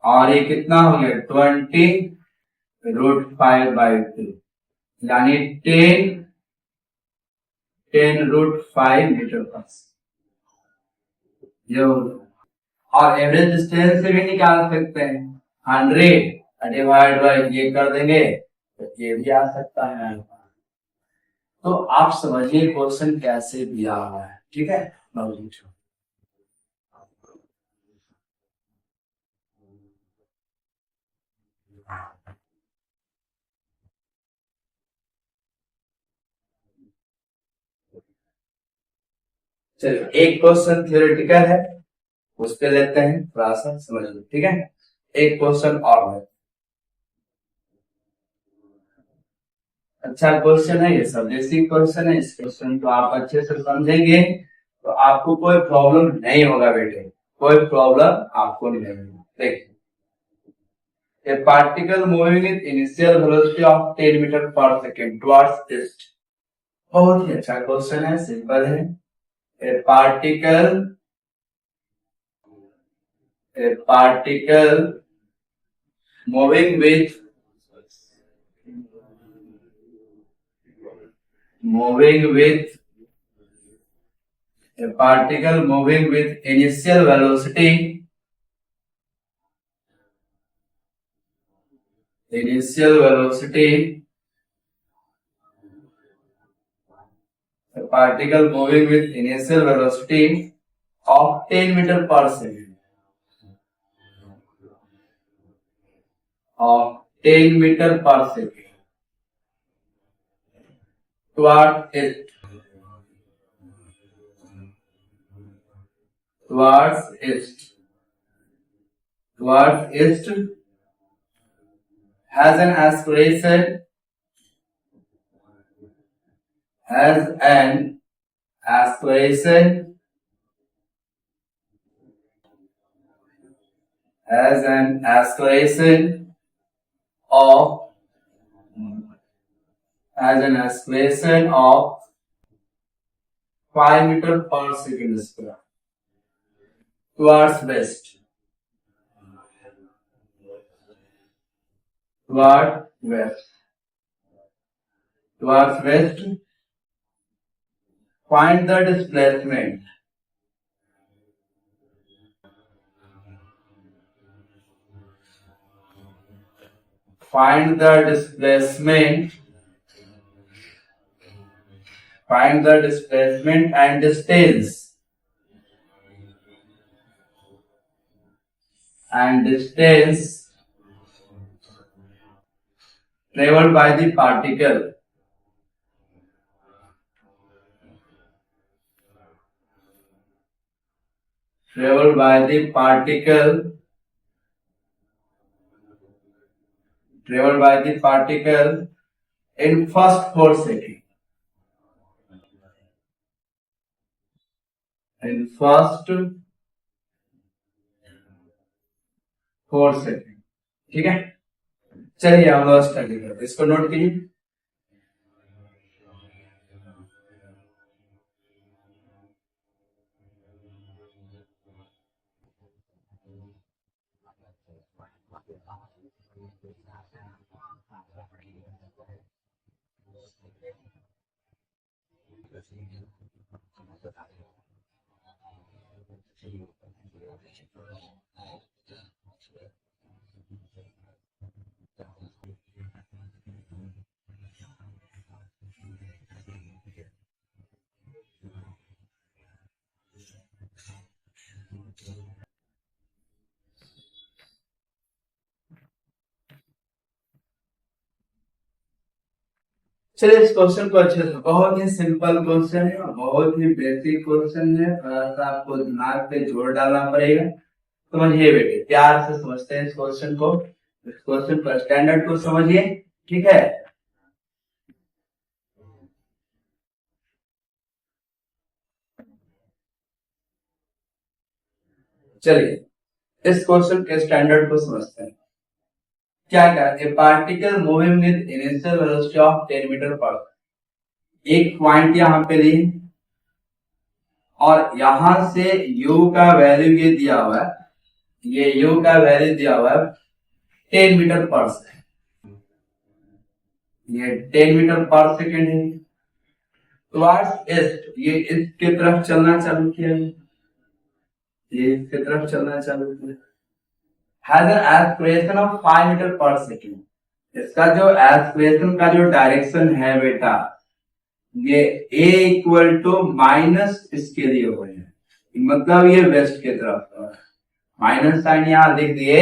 और ये कितना हो गया 20√5/2, यानी 10√5 मीटर पर। और एवरेज डिस्टेंस से भी निकाल सकते हैं, 100 डिवाइड बाय ये कर देंगे तो ये भी आ सकता है। तो आप समझिए क्वेश्चन कैसे दिया हुआ है, ठीक है। चलिए एक क्वेश्चन थ्योरेटिकल है, उस पे लेते हैं, थोड़ा सा समझ लो, ठीक है। एक क्वेश्चन और है, अच्छा क्वेश्चन है, ये सब बेसिक क्वेश्चन है। इस क्वेश्चन को आप अच्छे से समझेंगे तो आपको कोई प्रॉब्लम नहीं होगा बेटे, कोई प्रॉब्लम आपको नहीं होगी। देखिए, a particle moving with initial velocity of 10 metre पर सेकेंड towards east, बहुत ही अच्छा क्वेश्चन है, सिंपल है। a particle moving with initial velocity of 10 metre पर second, of 10 meter per second towards east, has an aspiration aspiration of 5 meter per second square towards west. Find the displacement. Find the displacement and distance traveled by the particle in first 4 seconds. In first 4 second. ठीक है, चलिए हम लोग study करते हैं. इसको note कीजिए. चलिए इस क्वेश्चन को अच्छे से, बहुत ही सिंपल क्वेश्चन है और बहुत ही बेसिक क्वेश्चन है. थोड़ा सा आपको दिमाग पे जोर डालना पड़ेगा. समझिए बेटे, प्यार से समझते हैं इस क्वेश्चन को. इस क्वेश्चन को स्टैंडर्ड को समझिए. ठीक है, चलिए इस क्वेश्चन के स्टैंडर्ड को समझते हैं. क्या कहते हैं? Particle moving with initial velocity of 10 metre per. एक पॉइंट यहां पे ली और यहां से u का वैल्यू ये दिया हुआ है. ये u का वैल्यू दिया हुआ है 10 मीटर पर सेकेंड. ये 10 मीटर पर सेकेंड है. टुवर्ड्स ईस्ट, ये इसके तरफ चलना चालू किया है. ये इसके तरफ चलना चालू किया. Has an expression of 5 metre पर सेकेंड. इसका जो एक्सप्रेशन का जो डायरेक्शन है बेटा, ये a इक्वल टू माइनस इसके लिए हुए हैं. मतलब ये वेस्ट की तरफ, माइनस साइन यहां लिख दिए,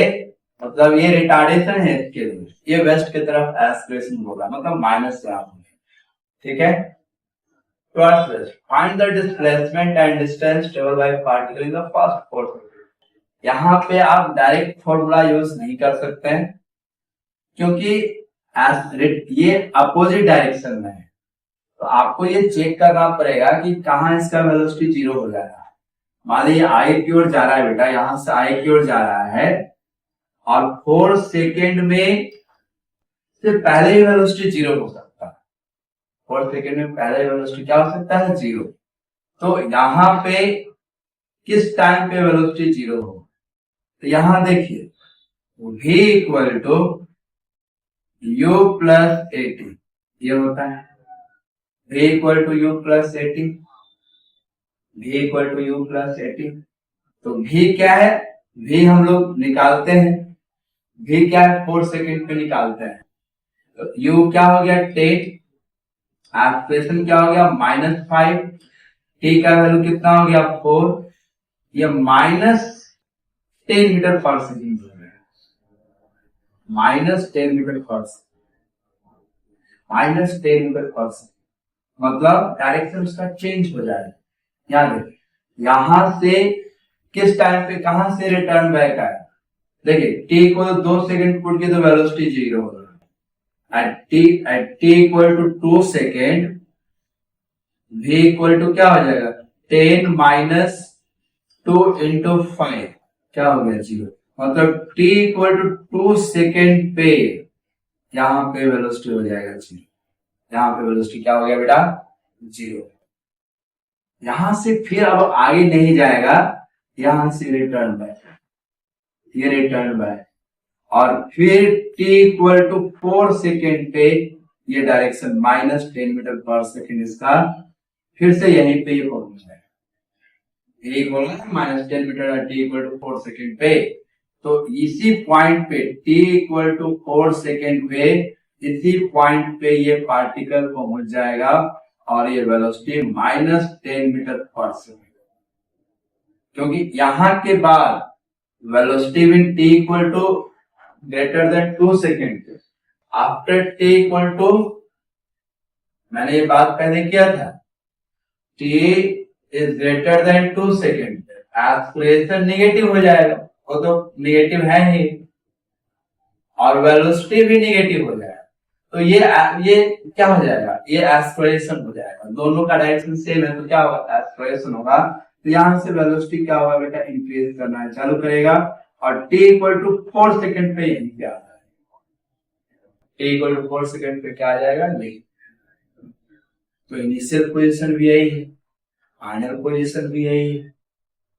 मतलब ये रिटार्डेशन है इसके लिए. ये वेस्ट की तरफ एक्सप्रेशन होगा, मतलब माइनस से आप. ठीक है, find the displacement and distance travel by particle in the first 4 second. यहां पे आप डायरेक्ट फॉर्मूला यूज नहीं कर सकते हैं क्योंकि ये अपोजिट डायरेक्शन में है. तो आपको ये चेक करना पड़ेगा कि कहां इसका वेलोसिटी 0 हो जाएगा. मान लीजिए आई की ओर जा रहा है बेटा, यहां से आई की ओर जा रहा है और 4 सेकेंड में से पहले ही वेलोसिटी 0 हो सकता है. 4 सेकेंड में पहले वेलोसिटी क्या हो सकता है? 0. तो यहां पे किस टाइम पे वेलोसिटी 0 हो? तो यहां देखिए, v equal to u plus 80 ये होता है. v equal to u plus 80, v equal to u plus 80. तो v क्या है? v हम लोग निकालते हैं. v क्या है? 4 सेकेंड पे निकालते हैं. तो u क्या हो गया? 10. एक्सप्रेशन क्या हो गया? -5. t का वैल्यू कितना हो गया? 4. ये -10 मीटर पर सेकेंड हो गया. -10 मीटर पर सेकेंड, मतलब डायरेक्शन उसका चेंज हो जाएगा। याद है, यहां से किस टाइम पे कहां से रिटर्न बैक आया, देखिए टी इक्वल 2 सेकेंड पुट की तो वेलोसिटी 0 होगा। At t equal to 2 second v equal to क्या हो जाएगा, 10 माइनस 2 × 5 क्या हो गया 0। मतलब t इक्वल टू 2 सेकेंड पे यहाँ पे वेलोसिटी हो जाएगा 0। यहाँ पे वेलोसिटी क्या हो गया बेटा 0। यहां से फिर अब आगे नहीं जाएगा, यहां से रिटर्न बैक, ये रिटर्न बैक, और फिर t इक्वल टू 4 सेकेंड पे ये डायरेक्शन -10 मीटर पर सेकेंड इसका फिर से यहीं पे ये पहुंच जाएगा। यही बोला -10 metre t equal to 4 second पे, तो इसी पॉइंट पे t इक्वल टू 4 सेकेंड पे, इसी पॉइंट पे ये पार्टिकल पहुंच जाएगा और ये वेलोसिटी -10 मीटर पर सेकेंड, क्योंकि यहां के बाद velocity when t equal to greater than 2 second, after t equal to, मैंने ये बात पहले किया था, t is greater than 2 second, acceleration negative हो जाएगा, वो तो नेगेटिव है ही, और वेलोसिटी भी नेगेटिव हो जाएगा। तो ये क्या हो जाएगा, ये एक्सलेरेशन हो जाएगा। दोनों का डायरेक्शन सेम है तो क्या होगा, एक्सलेरेशन होगा। तो यहां से वेलोसिटी क्या होगा बेटा, इंक्रीज करना चालू करेगा, और t इक्वल टू 4 सेकेंड पे यही क्या आता है, t इक्वल टू 4 सेकेंड पे क्या आ जाएगा, नहीं। तो इनिशियल पोजीशन भी यही है, फाइनल पोजीशन भी यही है।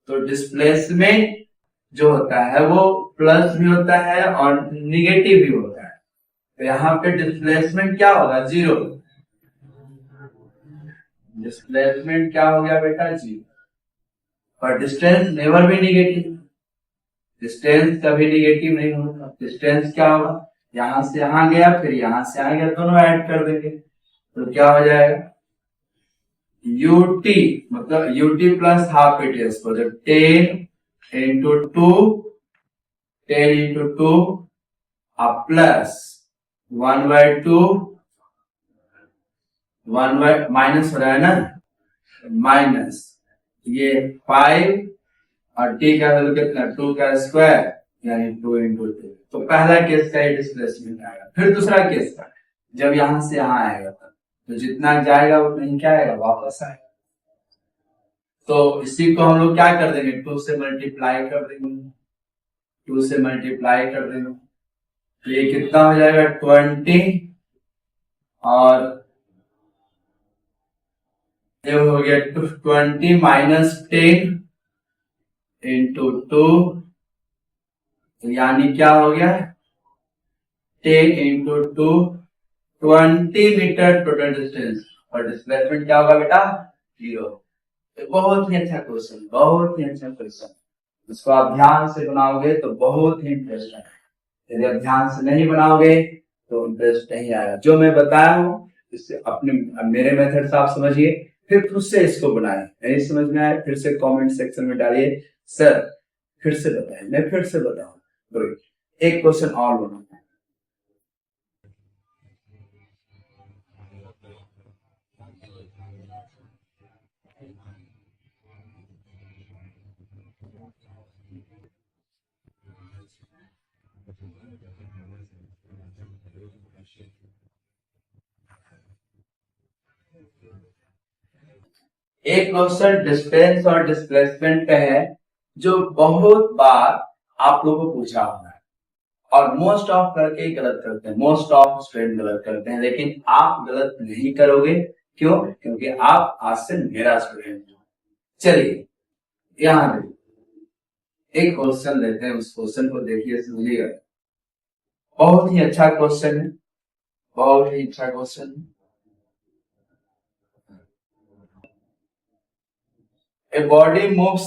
तो डिस्प्लेसमेंट जो होता है वो प्लस भी होता है और निगेटिव भी होता है। तो यहाँ पे डिस्प्लेसमेंट क्या होगा, 0। डिस्प्लेसमेंट क्या हो गया बेटा, 0। पर डिस्टेंस नेवर भी निगेटिव, डिस्टेंस कभी निगेटिव नहीं होगा। डिस्टेंस क्या होगा, यहां से यहां गया फिर यहां से यहां गया, दोनों ऐड कर देंगे तो क्या हो जाएगा, ut, मतलब ut plus half it is 10 into 2, 10 into 2 plus 1/2, 1 minus हो रहा है ना, माइनस ये 5 और t का वैल्यू कितना, 2 का स्क्वायर यानी 2 इंटू 2। तो पहला केस का ये डिस्प्लेसमेंट आएगा। फिर दूसरा केस का, जब यहां से यहां आएगा तो जितना जाएगा उतना ही क्या आएगा, वापस आएगा। तो इसी को हम लोग क्या कर देंगे, 2 से मल्टीप्लाई कर देंगे, 2 से मल्टीप्लाई कर देंगे, तो ये कितना हो जाएगा 20, और ये हो गया 20 माइनस 10 इंटू 2, यानी क्या हो गया 10 इंटू 2, 20 मीटर टोटल डिस्टेंस, और डिस्प्लेसमेंट क्या होगा बेटा, 0। बहुत ही अच्छा क्वेश्चन, बहुत ही अच्छा क्वेश्चन। इसको आप ध्यान से बनाओगे तो बहुत ही इंटरेस्ट आएगा, यदि आप ध्यान से नहीं बनाओगे तो इंटरेस्ट नहीं आएगा। जो मैं बताया हूँ इससे अपने मेरे मेथड से आप समझिए, फिर खुद से इसको बनाए। नहीं समझ में आए फिर से कमेंट सेक्शन में डालिए, सर फिर से बताएं, मैं फिर से बताऊं। एक क्वेश्चन और बनाऊं, एक क्वेश्चन डिस्टेंस और डिस्प्लेसमेंट पे है, जो बहुत बार आप लोगों को पूछा हुआ है और मोस्ट ऑफ करके गलत करते हैं, मोस्ट ऑफ स्टूडेंट गलत करते हैं, लेकिन आप गलत नहीं करोगे। क्यों, क्योंकि आप आज से मेरा स्टूडेंट हो। चलिए यहां एक क्वेश्चन लेते हैं, उस क्वेश्चन को देखिए, समझिएगा। बहुत ही अच्छा क्वेश्चन है, बहुत ही अच्छा क्वेश्चन है। A body moves,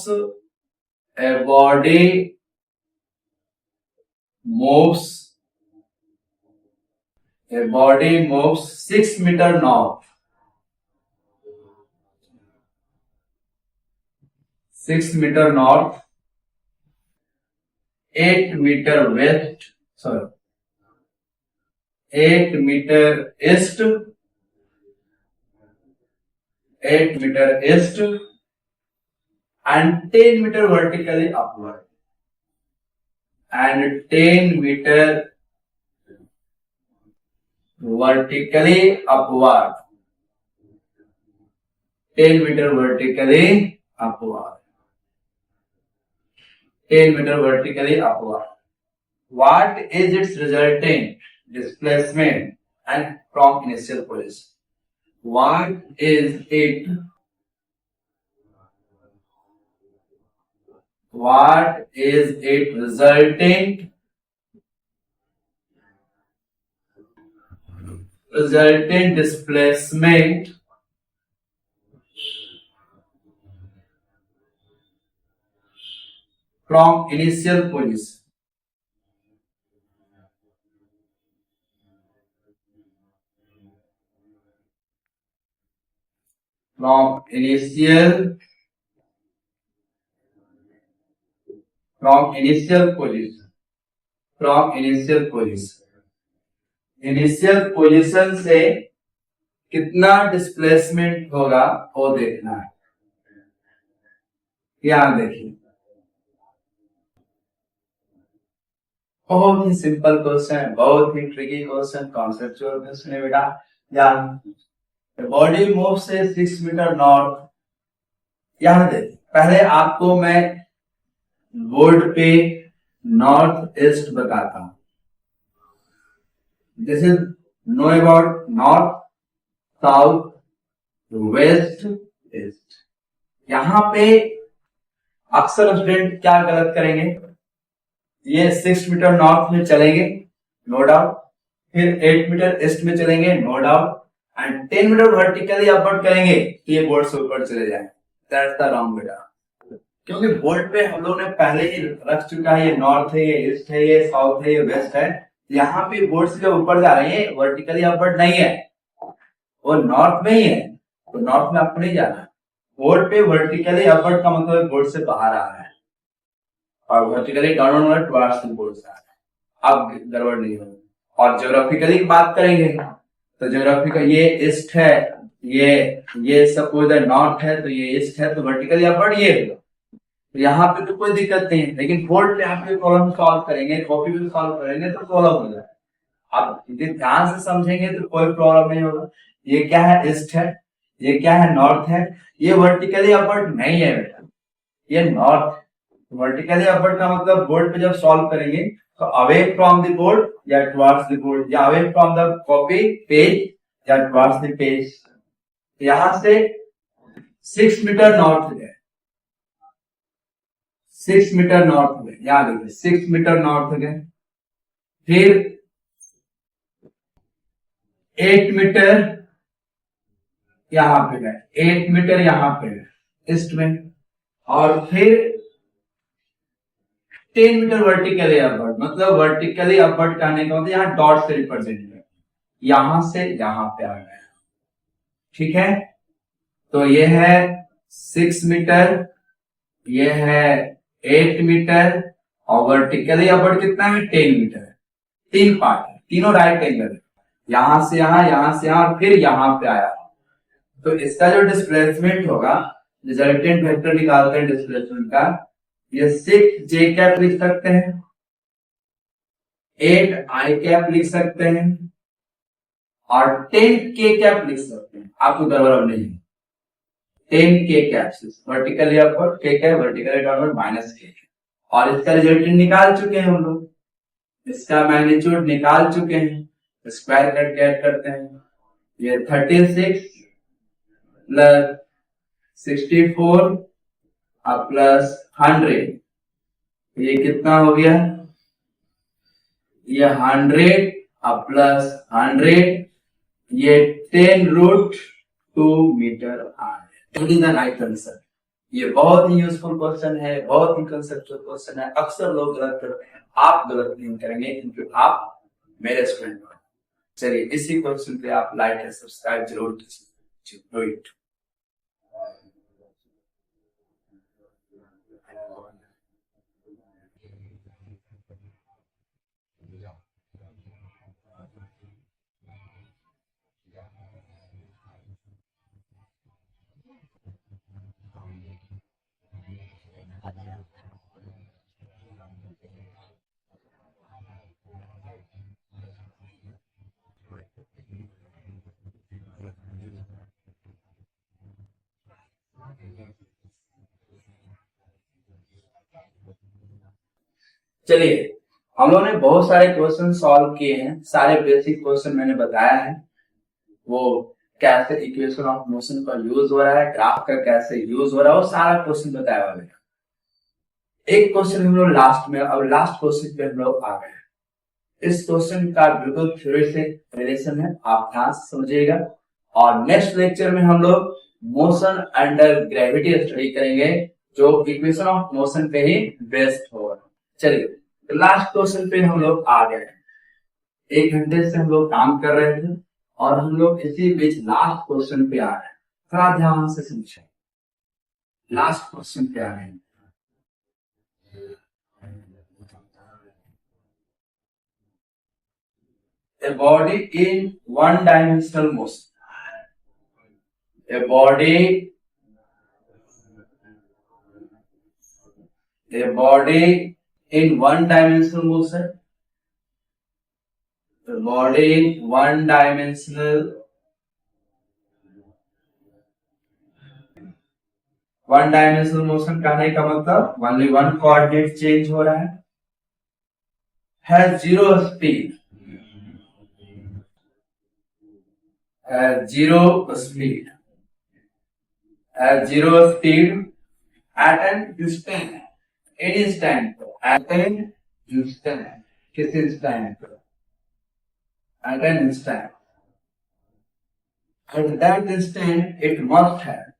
a body moves, a body moves 6 meter north, 6 meter north, 8 meter west, sorry, 8 metre east, 8 metre east and 10 meter vertically upward and 10 meter vertically upward, 10 meter vertically upward, 10 meter vertically upward. What is its resultant displacement and from initial position? What is it? What is it resultant displacement from initial position? From initial position, from initial position, initial position से कितना displacement होगा वो देखना है। यहां देखिए, बहुत ही simple question है, बहुत ही ट्रिकी क्वेश्चन, कॉन्सेप्चुअल क्वेश्चन है बेटा। यहां बॉडी मूव से 6 मीटर नॉर्थ, यहां देखिए पहले आपको मैं बोर्ड पे नॉर्थ ईस्ट बताता हूं। This is no about north, south, west, east. यहां पे अक्सर स्टूडेंट क्या गलत करेंगे, ये 6 मीटर नॉर्थ में चलेंगे, नो डाउट, फिर 8 मीटर ईस्ट में चलेंगे, no doubt, and 10 metre vertically upward करेंगे तो ये बोर्ड से ऊपर चले जाए। दैट्स द रॉन्ग बेटा, क्योंकि बोर्ड पे हम लोग ने पहले ही रख चुका है, ये नॉर्थ है, ये ईस्ट है, ये साउथ है, ये वेस्ट है। यहाँ पे बोर्ड से ऊपर जा रहे हैं, वर्टिकली अपवर्ड नहीं है, वो नॉर्थ में ही है, तो नॉर्थ में आपको नहीं जाना। बोर्ड पे वर्टिकली अपवर्ड का मतलब बोर्ड से बाहर आ रहा है और vertically downward towards the board से आ रहा है। अब गड़बड़ नहीं होगी। और ज्योग्राफिकली बात करेंगे तो ज्योग्राफिकल ये ईस्ट है, ये सपोज नॉर्थ है, तो ये ईस्ट है, तो वर्टिकली अपवर्ड ये होगा। तो यहाँ पे तो कोई दिक्कत नहीं है, लेकिन बोर्ड पे आप प्रॉब्लम सॉल्व करेंगे, कॉपी में सॉल्व करेंगे तो प्रॉब्लम हो जाए। आप यदि ध्यान से समझेंगे तो कोई प्रॉब्लम नहीं होगा। ये क्या है, ईस्ट है, ये क्या है, नॉर्थ है, ये वर्टिकली अपवर्ड नहीं है बेटा, ये नॉर्थ। वर्टिकली अपवर्ड का मतलब बोर्ड पे जब सॉल्व करेंगे तो अवे फ्रॉम द बोर्ड या टुवर्ड्स द बोर्ड, या away from the copy page या टुवर्ड्स द पेज। यहां से 6 मीटर नॉर्थ है, 6 मीटर नॉर्थ में, याद रखिए 6 मीटर नॉर्थ गए, फिर 8 मीटर यहां पे गए, 8 मीटर यहां पे गए ईस्ट में, और फिर 10 मीटर वर्टिकली अपवर्ड, मतलब वर्टिकली अपवर्ड करने का मतलब यहां डॉट से रिप्रेजेंट है, यहां से यहां पे आ गए, ठीक है। तो ये है 6 मीटर, ये है 8 मीटर, और वर्टिकली अपवर्ड कितना है, 10 मीटर। तीन पार्ट है, तीनों राइट एंगल है, यहां से यहां और फिर यहां पे आया। तो इसका जो डिस्प्लेसमेंट होगा, रिजल्टेंट वेक्टर निकालते हैं डिस्प्लेसमेंट का, ये 6 जे कैप लिख सकते हैं, 8 आई कैप लिख सकते हैं, और 10 के कैप लिख सकते हैं। आपको गड़बड़ नहीं है, 10 के कैप, वर्टिकली अपवर्ड के कैप, वर्टिकली डाउनवर्ड माइनस के, और इसका रिजल्टेंट निकाल चुके हैं हम लोग, इसका मैग्नीट्यूड निकाल चुके हैं, स्क्वायर कट गेट करते हैं। ये 36 प्लस 64 प्लस 100, ये कितना हो गया, ये 100 प्लस 100, ये 10√2 मीटर आ है। Right answer. ये बहुत ही यूजफुल क्वेश्चन है, बहुत ही कंसेप्चुअल क्वेश्चन है, अक्सर लोग गलत करते हैं, आप गलत नहीं करेंगे क्योंकि आप मेरे स्टूडेंट हो। चलिए इसी क्वेश्चन पे आप लाइक और सब्सक्राइब जरूर कीजिए। चलिए, हम लोगों ने बहुत सारे क्वेश्चन सॉल्व किए हैं, सारे बेसिक क्वेश्चन मैंने बताया है, वो कैसे इक्वेशन ऑफ मोशन का यूज हो रहा है, ग्राफ का कैसे यूज हो रहा है, वो सारा क्वेश्चन बताया हुआ है। एक क्वेश्चन हम लोग लास्ट में, अब लास्ट क्वेश्चन पे हम लोग आ गए। इस क्वेश्चन का बिल्कुल थ्योरी से रिलेशन है, आप ध्यान से समझिएगा। और नेक्स्ट लेक्चर में हम लोग मोशन अंडर ग्रेविटी स्टडी करेंगे, जो इक्वेशन ऑफ मोशन पे ही बेस्ड होगा। चलिए, लास्ट क्वेश्चन पे हम लोग आ गए। 1 घंटे से हम लोग काम कर रहे थे और हम लोग इसी बीच लास्ट क्वेश्चन पे आ रहे हैं। थोड़ा ध्यान से समझिए, लास्ट क्वेश्चन पे आ रहे हैं। A body in one-dimensional motion. A body in one-dimensional motion. A body in one-dimensional motion कहने का मतलब only one coordinate change हो रहा है, has zero speed. Zero speed at an instant, any instant, at an instant, किस instant, at an instant, at that instant it must have,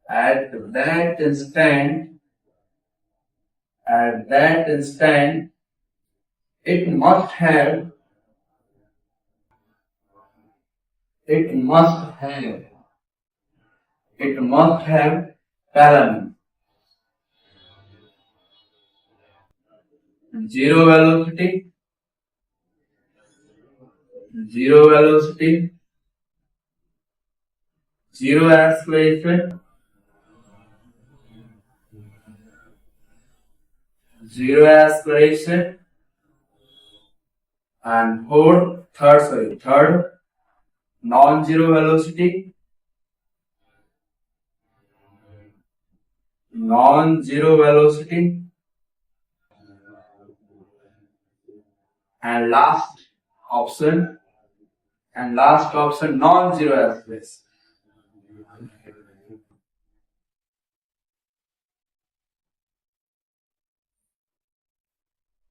at that instant it must have parallel. Zero velocity, zero acceleration, and third, non-zero velocity, and last option, non-zero acceleration.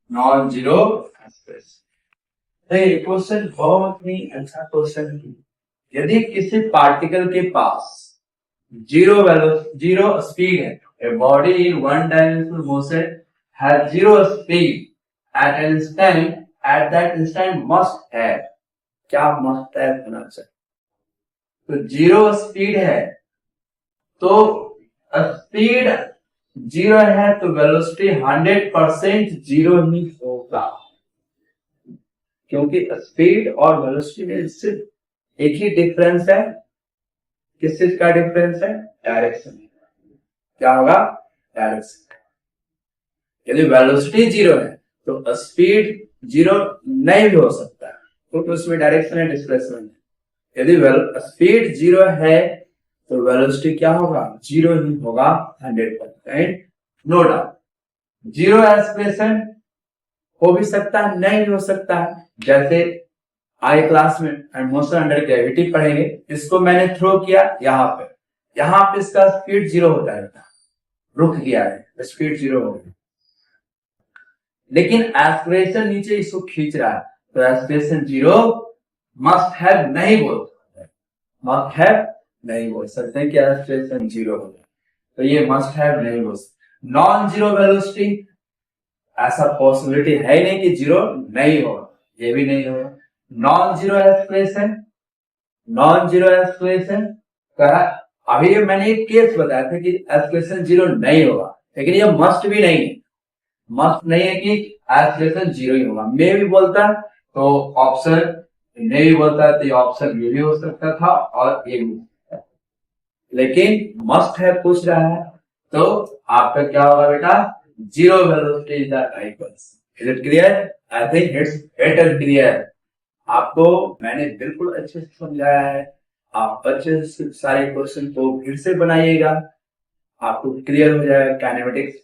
Non-zero acceleration. ये question बहुत ही अच्छा question है। यदि किसी particle के पास zero speed है, a body in one-dimensional motion has zero speed at an instant, at that instant must have, क्या must have होना चाहिए? तो जीरो स्पीड है, तो स्पीड जीरो है तो वेलोसिटी 100% जीरो ही होगा, क्योंकि स्पीड और वेलोसिटी में सिर्फ एक ही डिफरेंस है। किस चीज का डिफरेंस है? डायरेक्शन। क्या होगा? डायरेक्शन। यदि वेलोसिटी जीरो है तो स्पीड जीरो नहीं भी हो सकता, क्योंकि उसमें डायरेक्शन है, डिस्प्लेसमेंट है। यदि स्पीड जीरो है तो वेलोसिटी क्या होगा? जीरो ही होगा 100%, नो डाउट। जीरो एक्सप्रेशन हो भी सकता है, नहीं भी हो सकता है। जैसे आगे क्लास में मोशन अंडर ग्रेविटी पढ़ेंगे, इसको मैंने थ्रो किया यहाँ पे इसका स्पीड जीरो होता है, रुक गया है, स्पीड जीरो हो गई, लेकिन एक्सप्रेशन नीचे इसको खींच रहा है, तो एक्सप्रेशन जीरो मस्ट हैव नहीं बोल सकते कि एक्सप्रेशन जीरो हो गया, तो ये मस्ट हैव नहीं बोल सकते। नॉन जीरो वेलोसिटी, ऐसा पॉसिबिलिटी है ही नहीं कि जीरो नहीं होगा, ये भी नहीं होगा। नॉन जीरो एक्सप्रेशन का अभी मैंने एक केस बताया था कि एक्सप्रेशन जीरो नहीं होगा, लेकिन ये मस्ट भी नहीं है, मस्ट नहीं है कि एक्सप्रेशन जीरो ही होगा। मैं भी बोलता तो ऑप्शन नहीं भी बोलता तो ये ऑप्शन ये भी हो सकता था और ये भी, लेकिन मस्ट है पूछ रहा है, तो आपका क्या होगा बेटा? Zero velocity is the right answer. Is it clear? I think it's better clear. आपको मैंने बिल्कुल अच्छे से समझाया है, आप अच्छे से सारे क्वेश्चन को फिर से बनाइएगा, आपको क्लियर हो जाएगा। काइनेमेटिक्स